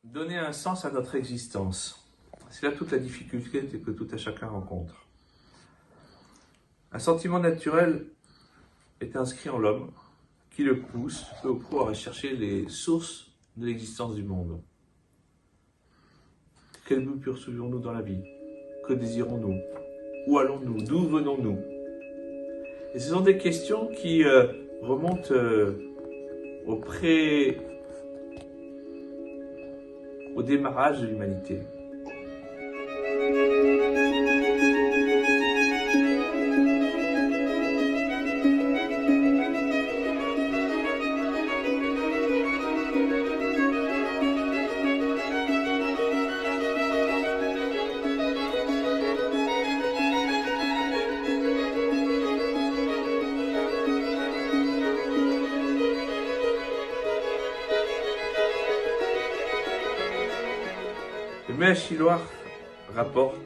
Donner un sens à notre existence. C'est là toute la difficulté que tout un chacun rencontre. Un sentiment naturel est inscrit en l'homme qui le pousse peu ou prou à rechercher les sources de l'existence du monde. Quel but poursuivons-nous dans la vie? Que désirons-nous? Où allons-nous? D'où venons-nous? Et ce sont des questions qui remontent au démarrage de l'humanité. Le Méachiloir rapporte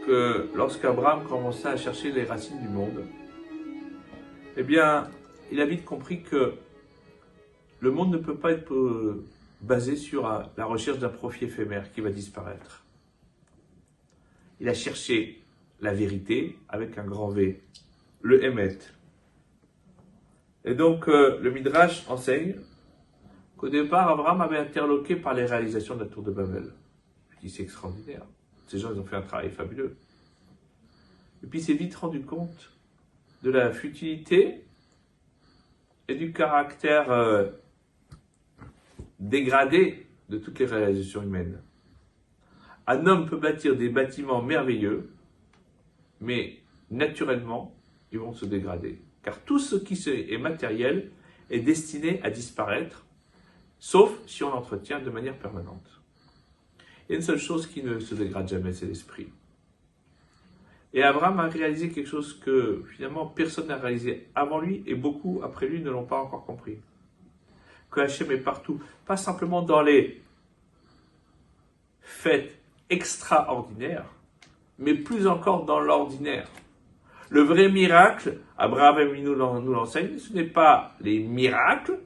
que lorsqu'Abraham commença à chercher les racines du monde, eh bien, il a vite compris que le monde ne peut pas être basé sur la recherche d'un profit éphémère qui va disparaître. Il a cherché la vérité avec un grand V, le Emet. Et donc, le Midrash enseigne qu'au départ, Abraham avait interloqué par les réalisations de la tour de Babel. C'est extraordinaire. Ces gens, ils ont fait un travail fabuleux. Et puis, il s'est vite rendu compte de la futilité et du caractère dégradé de toutes les réalisations humaines. Un homme peut bâtir des bâtiments merveilleux, mais naturellement, ils vont se dégrader. Car tout ce qui est matériel est destiné à disparaître, sauf si on l'entretient de manière permanente. Il y a une seule chose qui ne se dégrade jamais, c'est l'esprit. Et Abraham a réalisé quelque chose que finalement personne n'a réalisé avant lui et beaucoup après lui ne l'ont pas encore compris. Que Hachem est partout, pas simplement dans les fêtes extraordinaires, mais plus encore dans l'ordinaire. Le vrai miracle, Abraham nous l'enseigne, ce n'est pas les miracles,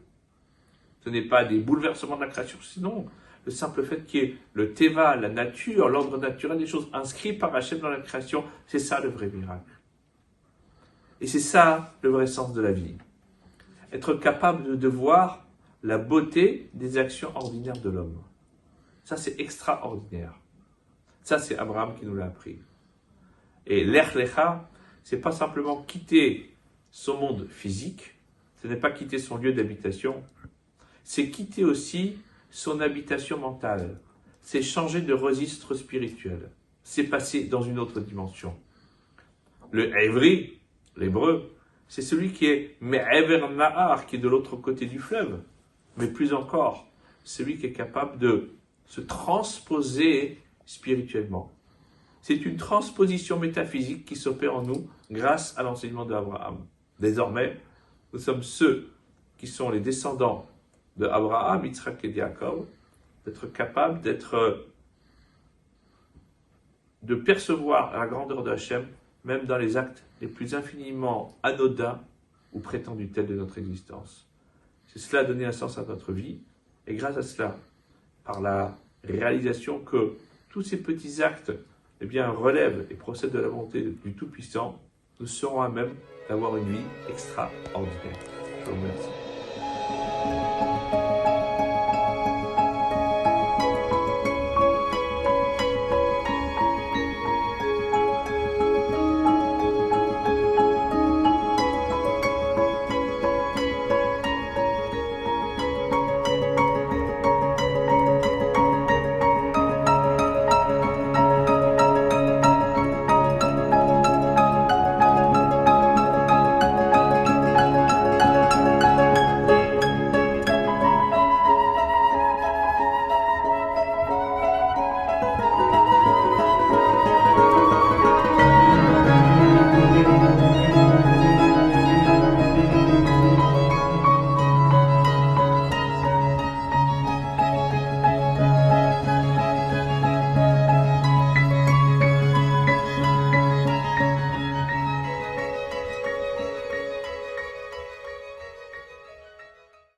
ce n'est pas des bouleversements de la création, sinon le simple fait qu'il y ait le Teva, la nature, l'ordre naturel, des choses inscrites par Hachem dans la création, c'est ça le vrai miracle. Et c'est ça le vrai sens de la vie. Être capable de voir la beauté des actions ordinaires de l'homme. Ça, c'est extraordinaire. Ça, c'est Abraham qui nous l'a appris. Et l'Ech Lecha, c'est pas simplement quitter son monde physique, ce n'est pas quitter son lieu d'habitation, c'est quitter aussi son habitation mentale, c'est changer de registre spirituel, c'est passer dans une autre dimension. Le Hévri, l'hébreu, c'est celui qui est Me'ever Nahar, qui est de l'autre côté du fleuve, mais plus encore, celui qui est capable de se transposer spirituellement. C'est une transposition métaphysique qui s'opère en nous grâce à l'enseignement d'Abraham. Désormais, nous sommes ceux qui sont les descendants de Abraham, Yitzhak et Yaakov, d'être capables de percevoir la grandeur de Hachem, même dans les actes les plus infiniment anodins ou prétendus tels de notre existence. C'est cela a donné un sens à notre vie, et grâce à cela, par la réalisation que tous ces petits actes relèvent et procèdent de la volonté du Tout-Puissant, nous serons à même d'avoir une vie extraordinaire. Je vous remercie.